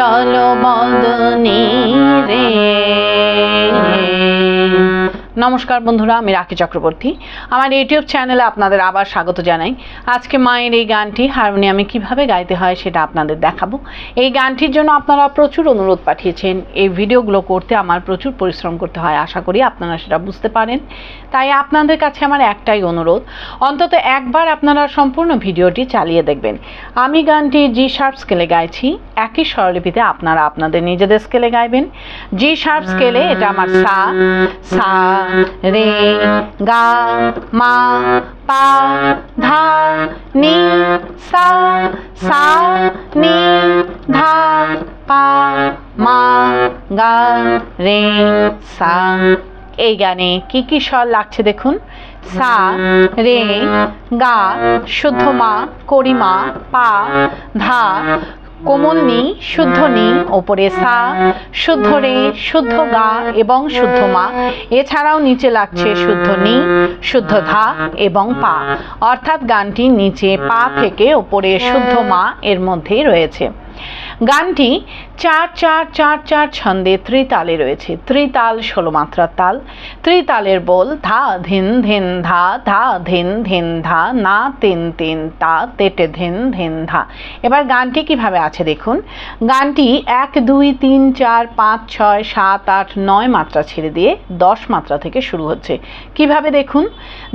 মণ্ডল বদনী রে। নমস্কার বন্ধুরা, আমি রাখি চক্রবর্তী। আমার ইউটিউব চ্যানেলে আপনাদের আবার স্বাগত জানাই। আজকে মায়ের এই গানটি হারমোনিয়ামে কিভাবে গাইতে হয় সেটা আপনাদের দেখাবো। এই গানটির জন্য আপনারা প্রচুর অনুরোধ পাঠিয়েছেন। এই ভিডিওগুলো করতে আমার প্রচুর পরিশ্রম করতে হয়, আশা করি আপনারা সেটা বুঝতে পারেন। তাই আপনাদের কাছে আমার একটাই অনুরোধ, অন্তত একবার আপনারা সম্পূর্ণ ভিডিওটি চালিয়ে দেখবেন। আমি গানটি জি শার্প স্কেলে গাইছি, একই স্বরলিপিতে আপনারা আপনাদের নিজেদের স্কেলে গাইবেন। জি শার্প স্কেলে এটা আমার সা, সা রে গা মা পা ধা নি সা, সা নি ধা পা মা গা রে সা। এই গানে কি কি স্বর লাগছে দেখুন। সা রে গা শুদ্ধ মা, করিমা, পা ধা কোমল নি, শুদ্ধ নি, ওপরে সা, শুদ্ধ রে, শুদ্ধ গা এবং শুদ্ধ মা। এছাড়াও নিচে লাগছে শুদ্ধ নি, শুদ্ধ ধা এবং পা। অর্থাৎ গানটি নিচে পা থেকে ওপরে শুদ্ধ মা এর মধ্যেই রয়েছে। গানটি 4-4-4-4 ছন্দে ত্রিতালে রয়েছে। ত্রিতাল 16 মাত্রার তাল। ত্রিতালের বল ধা ধিন ধিন ধা, ধা ধিন ধিন ধা, না তিন তিন তা, তেটে ধিন ধিন ধা। এবার গানটি কিভাবে আছে দেখুন। গানটি 1 2 3 4 5 6 7 8 9 মাত্রা ছেড়ে দিয়ে 10 মাত্রা থেকে শুরু হচ্ছে। কিভাবে দেখুন।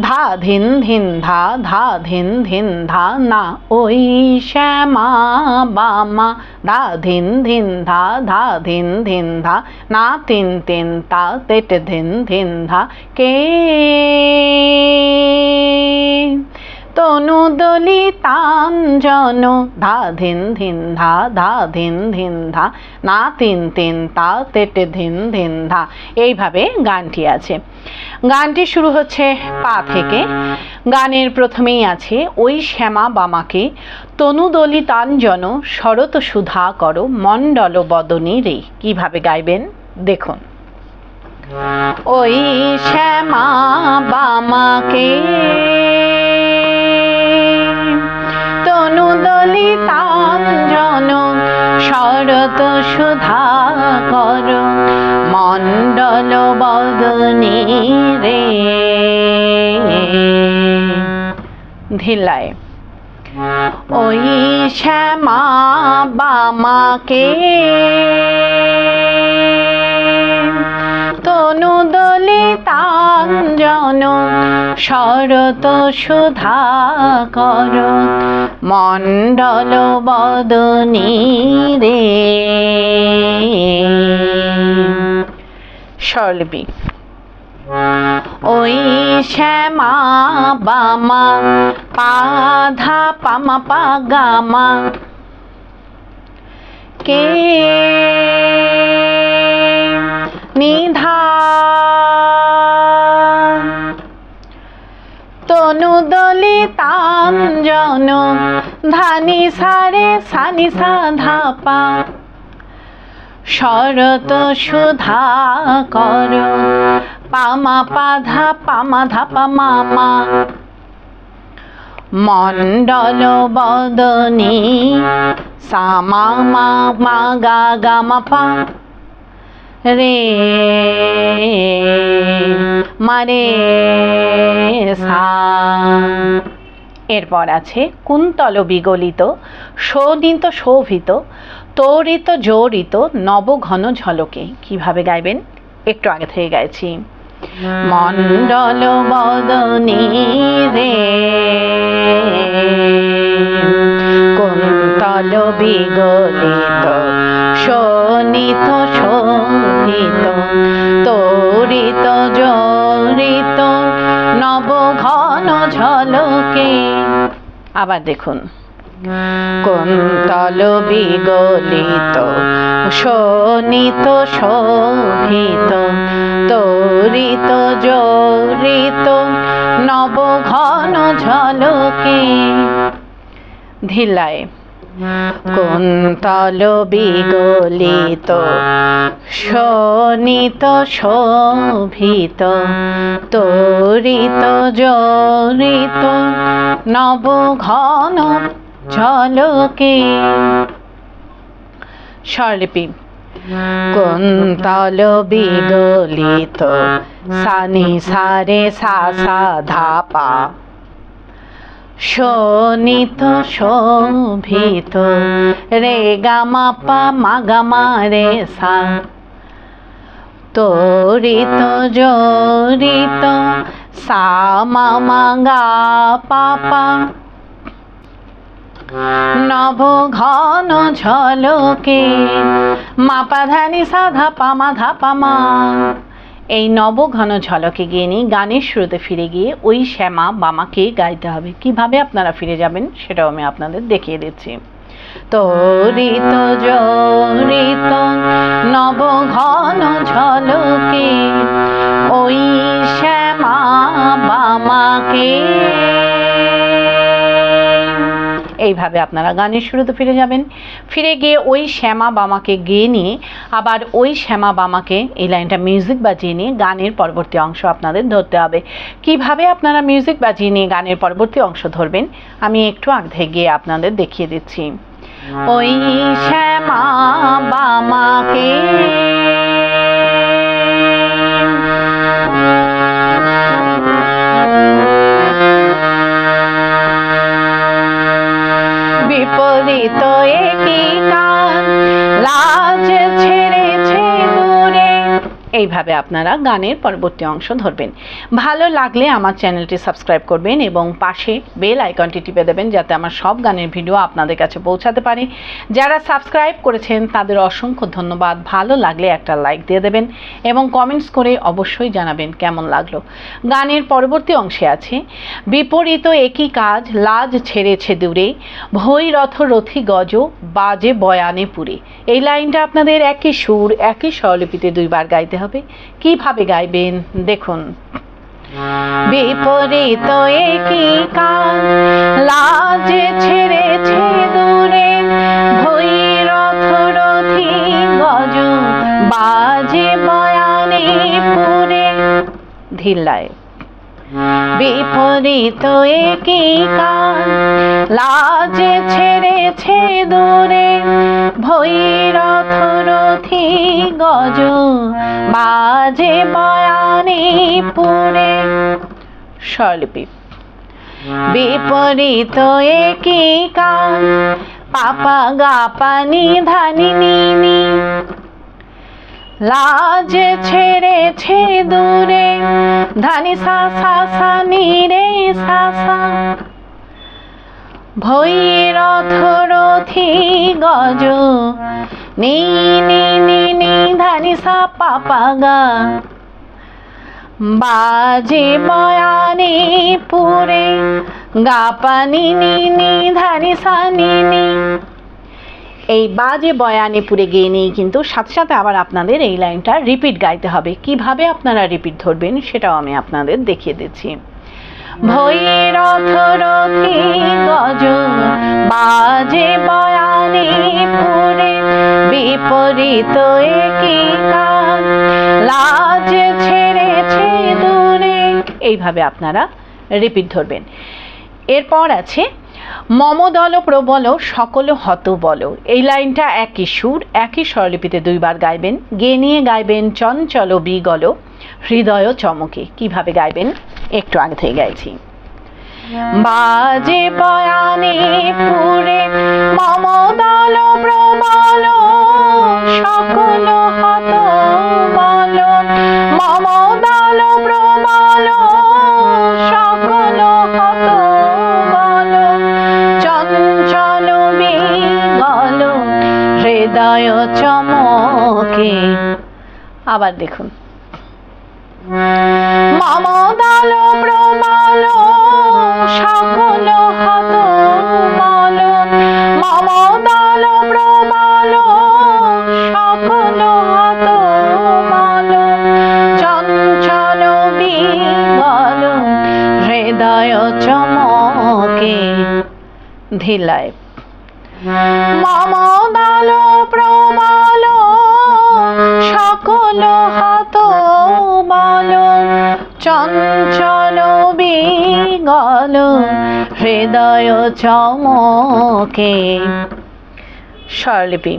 ধা ধিন ধিন ধা, ধা ধিন ধিন ধা, না ওই শ্যামা বামা, ধা ধিন ধিন ধা, ধা ধিন ধিন ধা, না তিন তিন তা, তেটে ধিন ধিন ধা। কে তনু দলিতাঞ্জন, ধা ধিন ধিন ধা, ধা ধিন ধিন ধা, না তিন তিন তা, তেটে ধিন ধিন ধা। এইভাবে গানটি আছে। গানটি শুরু হচ্ছে পা থেকে। গানের প্রথমেই আছে ওই শ্যামা বামাকে তনু দলিতাঞ্জন, শরৎ সুধা কর মণ্ডল বদনী রে। কিভাবে গাইবেন দেখুন। ওই শ্যামা বামাকে তনু দলিতাঞ্জন, শরৎ সুধা কর মণ্ডল বদনী রে। ধিলায় ওই শ্যামা বামাকে তনু দলিতাঞ্জন, শরৎ সুধা কর মণ্ডল বদনী রে। স্বরলিপি। ওই শ্যামা বামা পা ধা পামা পা গামা, কে নিধা তনু দলিতাঞ্জন, ধানি সারে সানি সা ধা পা, শরৎ সুধা কর পামা পা ধা পামা ধা পা মামা, মণ্ডল বদনী সা মা মা মা গা গা মা পা রে মারে সা। এরপর আছে কুন্তল বিগলিত, শোণিত শোভিত, তরিত জড়িত নবঘন ঝলকে। কিভাবে গাইবেন একটু আগে থেকে গাইছি। মণ্ডল বদনী রে কুন্তল বিগলিত, শোণিত শোভিত, তরিত জড়িত নবঘন ঝলকে। আবার দেখুন। কুন্তল বিগলিত, শোণিত শোভিত, তরিত জড়িত নবঘন ঝলকে। ধিলায় কুন্তল বিগলিত, শোণিত শোভিত, তরিত জড়িত নবঘন ঝলকে। স্বরলিপি কুন্তল বিগলিত সানি সারে সা সা ধা পা শোনিত শোভিত রে গা মা পা মা গা মা রে সা তরিত জড়িত সা মা মা গা পা পা নব ঘন ঝলকে মা পা ধা নি সা ধা পা মা। এই নব ঘন ঝলকে গিয়ে নিয়ে গানের শুরুতে ফিরে গিয়ে ওই শ্যামা বামাকে গাইতে হবে। কিভাবে আপনারা ফিরে যাবেন সেটাও আমি আপনাদের দেখিয়ে দিচ্ছি। তরিত জড়িত নব ঘন ঝলকে ওই শ্যামা বামাকে, এইভাবে আপনারা গানের শুরুতে ফিরে যাবেন। ফিরে গিয়ে ওই শ্যামা বামাকে গেয়ে নিয়ে আবার ওই শ্যামা বামাকে এই লাইনটা মিউজিক বাজিয়ে নিয়ে গানের পরবর্তী অংশ আপনাদের ধরতে হবে। কিভাবে আপনারা মিউজিক বাজিয়ে নিয়ে গানের পরবর্তী অংশ ধরবেন আমি একটু আগে গিয়ে আপনাদের দেখিয়ে দিচ্ছি। ওই শ্যামা বামাকে বিপরীত একই কান লাজ ছেড়েছে দূরে, এইভাবে আপনারা গানের পরবর্তী অংশ ধরবেন। ভালো লাগলে আমার চ্যানেলটি সাবস্ক্রাইব করবেন এবং পাশে বেল আইকনটি টিপে দেবেন যাতে আমার সব গানের ভিডিও আপনাদের কাছে পৌঁছাতে পারে। যারা সাবস্ক্রাইব করেছেন তাদের অসংখ্য ধন্যবাদ। ভালো লাগলে একটা লাইক দিয়ে দেবেন এবং কমেন্টস করে অবশ্যই জানাবেন কেমন লাগলো। গানের পরবর্তী অংশে আছে বিপরীত একই কাজ লাজ ছেড়েছে দূরে ভৈরথ রথি গজ বাজে বয়ানে পুরে। এই লাইনটা আপনাদের একই সুর একই স্বরলিপিতে দুইবার গাইতে হবে। কিভাবে গাইবেন দেখুন। বিপরীত একই কাজ লাজ ছেড়েছে দূরে ভৈরথ রথি গজ বাজে বয়ানে পুরে, ধিল্লায়। বিপরীত একই কাজ লাজ ছেড়েছে দূরে ভৈরথ রথি গজ বাজে বয়ানে পুরে। স্বরলিপি বিপরীত একই কাজ পাপা গা পা নি ধা নি নি নি লাজ ছেড়েছে দূরে ধানি সা সা সা নি রে সা সা ভৈরথ রথি গজ নি নি নি নি ধানি সা পা পা গা বাজে বয়ানে পুরে গা পা নি নি নি ধানি সা নি নি। এই বাজে বয়ানে পুরে গিয়ে নিয়ে কিন্তু সাথে সাথে আবার আপনাদের এই লাইনটা রিপিট গাইতে হবে। কিভাবে আপনারা রিপিট ধরবেন সেটাও আমি আপনাদের দেখিয়ে দিচ্ছি। ভৈরথ রথি গজ বাজে বয়ানে পুরে বিপরীত একই কাজ লাজ ছেড়েছে দূরে, এইভাবে আপনারা রিপিট ধরবেন। এরপর আছে মমদল প্রবল সকল হত বল। এই লাইনটা একই সুর একই স্বরলিপিতে দুইবার গাইবেন। গেয়ে নিয়ে গাইবেন চঞ্চল বিগল হৃদয় চমকে। কিভাবে গাইবেন একটু আগে থেকে গাইছি। বাজে বয়ানে পুরে মমদল প্রবল সকল হত বল মমদল প্রবল সকল হত বল চঞ্চল বিগল হৃদয় চমকে। আবার দেখুন। মমদল প্রবল সকল হত বল মমদল প্রবল সকল হত বল চঞ্চল বিগল হৃদয় চমকে। ধিলায়। মমদল প্রবল সকল হত বল চঞ্চল বিগল হৃদয় চমকে। স্বরলিপি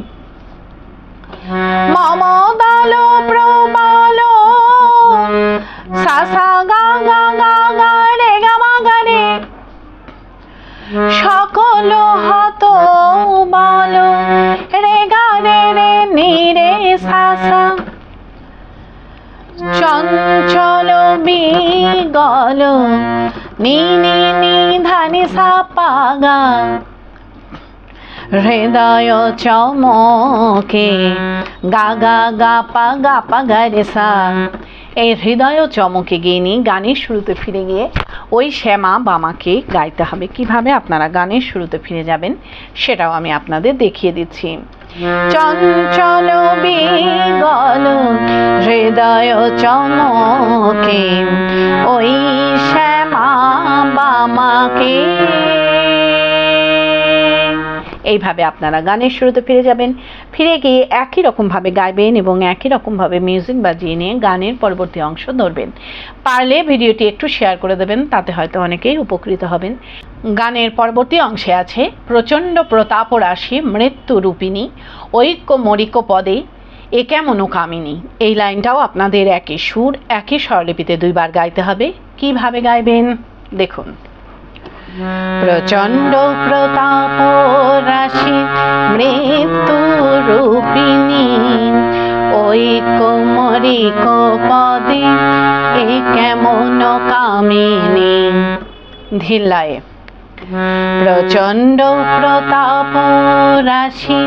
মম দল প্রবল সা সা গা গা গা গা রে গা মা গা রে সকল হত বল রে গা রে রে নি রে সা সা চঞ্চল বিগল নি নি নি ধানি সা পা গা হৃদয় চমকে গা গা গা পা গা রে সা। এই হৃদয় চমকে গিয়ে নিয়ে গানের শুরুতে ফিরে গিয়ে ওই শ্যামা বামাকে গাইতে হবে। কিভাবে আপনারা গানের শুরুতে ফিরে যাবেন সেটাও আমি আপনাদের দেখিয়ে দিচ্ছি। চঞ্চল বিগল হৃদয় চমকে ওই শ্যামা বামাকে। এইভাবে আপনারা গানের শুরুতে ফিরে যাবেন, ফিরে গিয়ে একই রকমভাবে গাইবেন এবং একই রকমভাবে মিউজিক বাজিয়ে নিয়ে গানের পরবর্তী অংশ ধরবেন। পারলে ভিডিওটি একটু শেয়ার করে দেবেন, তাতে হয়তো অনেকেই উপকৃত হবেন। গানের পরবর্তী অংশে আছে প্রচণ্ড প্রতাপ রাশি মৃত্যু রূপিণী ঐক্য মরিক পদে এ কেমন কামিনী। এই লাইনটাও আপনাদের একই সুর একই স্বরলিপিতে দুইবার গাইতে হবে। কিভাবে গাইবেন দেখুন। প্রচণ্ড প্রতাপ রাশি মৃত্যু রূপিণী ঐক্য মরিক পদে এ কেমন কামিনী। ধিল্লায় প্রচণ্ড প্রতাপ রাশি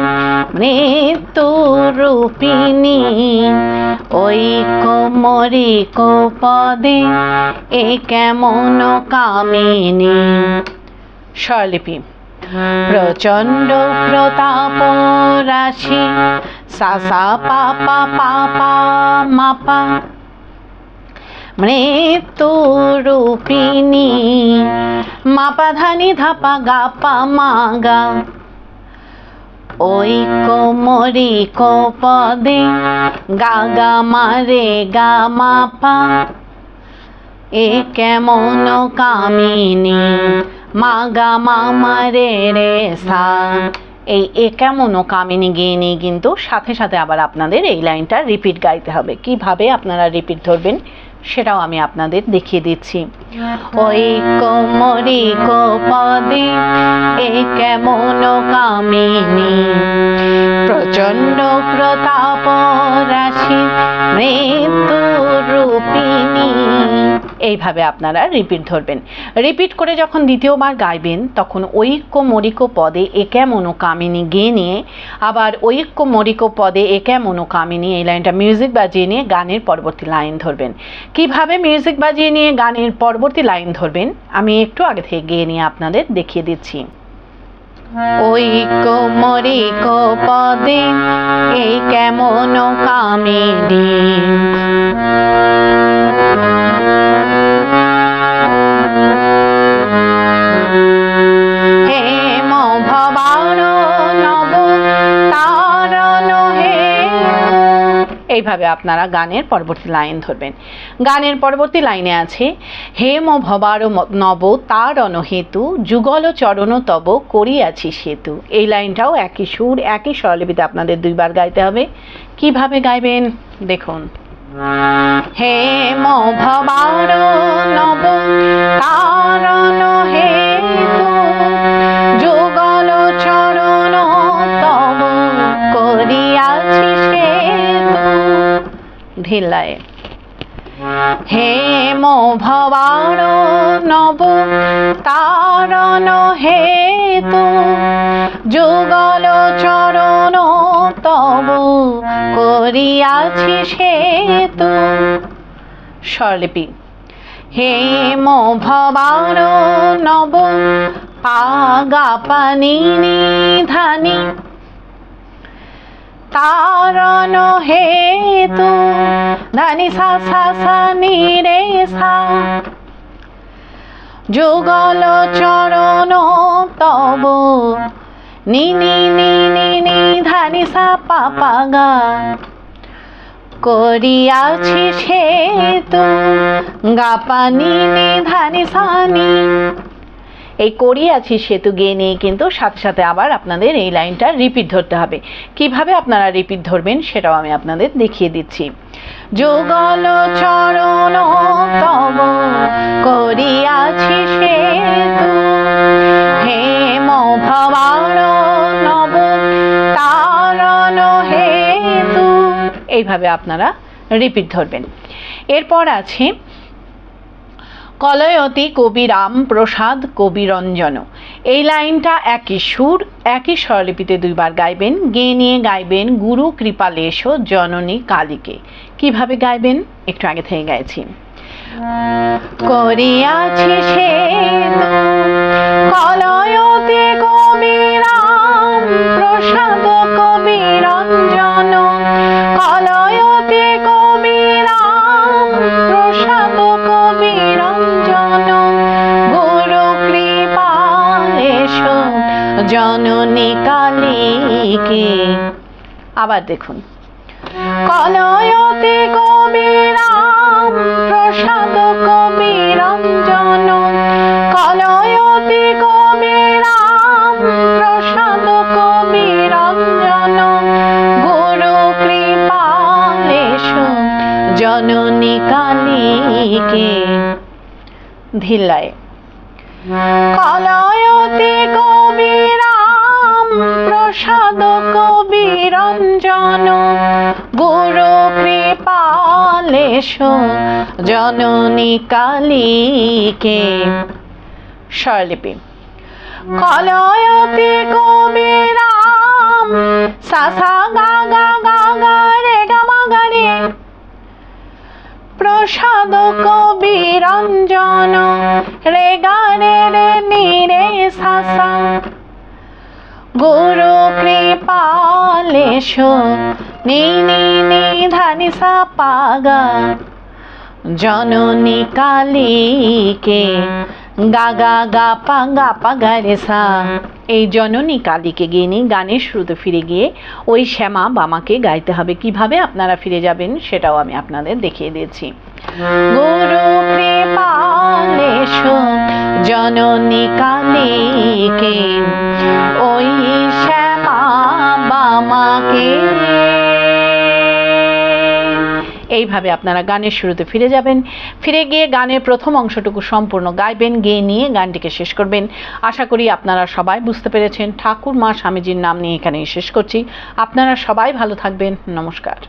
মৃত্যু রূপিণী ঐক্য মরিক পদে এ কেমন কামিনী। স্বরলিপি প্রচণ্ড প্রতাপ রাশি সা সা পা পা পা পা মা পা মৃত্যু রূপিণী মা পা ধানি ধাপা গা পা মা গা ঐক্য মরিক পদে গা গা মা রে গা মা পা এ কেমন কামিনী মা গা মা মা রে রে সা। এই এ কেমন কামিনী গিয়ে নিয়ে কিন্তু সাথে সাথে আবার আপনাদের এই লাইনটা রিপিট গাইতে হবে। কিভাবে আপনারা রিপিট ধরবেন সেটাও আমি আপনাদের দেখিয়ে দিচ্ছি। ঐক্য মরিক পদে এ কেমন কামিনী প্রচণ্ড প্রতাপ রাশি মৃত্যু রূপিণী। এইভাবে আপনারা রিপিট ধরবেন। রিপিট করে যখন দ্বিতীয়বার গাইবেন তখন ঐক্য মরিক পদে এ কেমন কামিনী গেয়ে নিয়ে আবার ঐক্য মরিক পদে এ কেমন কামিনী এই লাইনটা মিউজিক বাজিয়ে নিয়ে গানের পরবর্তী লাইন ধরবেন। কিভাবে মিউজিক বাজিয়ে নিয়ে গানের পরবর্তী লাইন ধরবেন আমি একটু আগে থেকে গেয়ে নিয়ে আপনাদের দেখিয়ে দিচ্ছি। ঐক্য মরিক পদে এই কেমন কামিনী হেম ভবার নব তারণ হেতু। এইভাবে আপনারা গানের পরবর্তী লাইন ধরবেন। গানের পরবর্তী লাইনে আছে হেম ভবার নব তারণ হেতু যুগল চরণ তব করিয়াছি সেতু। এই লাইনটাও একই সুর একই স্বরলিপিতে আপনাদের দুইবার গাইতে হবে। কিভাবে গাইবেন দেখুন। হেম ভবার নব তারণ হেতু যুগল চরণ তব করিয়াছি সেতু। ঢিল্লায় হেম ভবার নব তারণ হেতু যুগল চরণ তব করিয়াছি সেতু। স্বরলিপি হেম ভবার নব পা গা পা নি নি ধানি তারণ হেতু ধানি সা সা সা নি রে সা যুগল চরণ তব নি নি নি নি নি ধানি সা পা পা গা করিয়াছি সেতু গা পা নি নি ধানি সা নি। এই করিয়াছি সেতু গেয়ে নিয়ে কিন্তু সাথে সাথে আবার আপনাদের এই লাইনটা রিপিট ধরতে হবে। কিভাবে আপনারা রিপিট ধরবেন সেটাও আমি আপনাদের দেখিয়ে দিচ্ছি। যুগল চরণ তব করিয়াছি সেতু, হেম ভবার নব তারণ হেতু। এইভাবে আপনারা রিপিট ধরবেন। এরপর আছে কলয়তি কবিরাম প্রসাদ কবিরঞ্জন। এই লাইনটা একই সুর একই স্বরলিপিতে দুইবার গাইবেন। গেয়ে নিয়ে গাইবেন গুরু কৃপালেশ জননী কালীকে। কিভাবে গাইবেন একটু আগে থেকে গাইছি। করিয়াছি সেতু কলয়তি কবিরাম প্রসাদ কবিরঞ্জন, কলয়তি কবিরাম প্রসাদ কবিরঞ্জন, গুরু কৃপালেশ জননী কালীকে। আবার দেখুন, কলয়তি কবিরাম প্রসাদ কবিরঞ্জন, কলয়তি কবিরাম প্রসাদ কবিরঞ্জন, গুরু কৃপালেশ জননী কালীকে। ধিল্লায় কলয়তি কবিরাম প্রসাদ কবিরঞ্জন, গুরু কৃপালেশ জননী কালীকে। স্বরলিপি কলয়তি কবিরাম সা সা গা গা গা গা রে গা মা গা রে, প্রসাদ কবিরঞ্জন রে গা রে রে নি রে সা সা, গুরু কৃপালেশ নি নি নি ধা নি সা পা গা, জননী কালীকে। গা গা গা পা গা রে সা। এই জননী কালীকে গিয়ে নিয়ে গানের শুরুতে ফিরে গিয়ে ওই শ্যামা বামাকে গাইতে হবে। কিভাবে আপনারা ফিরে যাবেন সেটাও আমি আপনাদের দেখিয়ে দিয়েছি। গুরু কৃপালেশ জননী কালীকে, ওই শ্যামা বামাকে। এইভাবে আপনারা গানের শুরুতে ফিরে যাবেন। ফিরে গিয়ে গানের প্রথম অংশটুকু সম্পূর্ণ গাইবেন, গেয়ে নিয়ে গানটিকে শেষ করবেন। আশা করি আপনারা সবাই বুঝতে পেরেছেন। ঠাকুর মা স্বামীজির নাম নিয়ে এখানেই শেষ করছি। আপনারা সবাই ভালো থাকবেন। নমস্কার।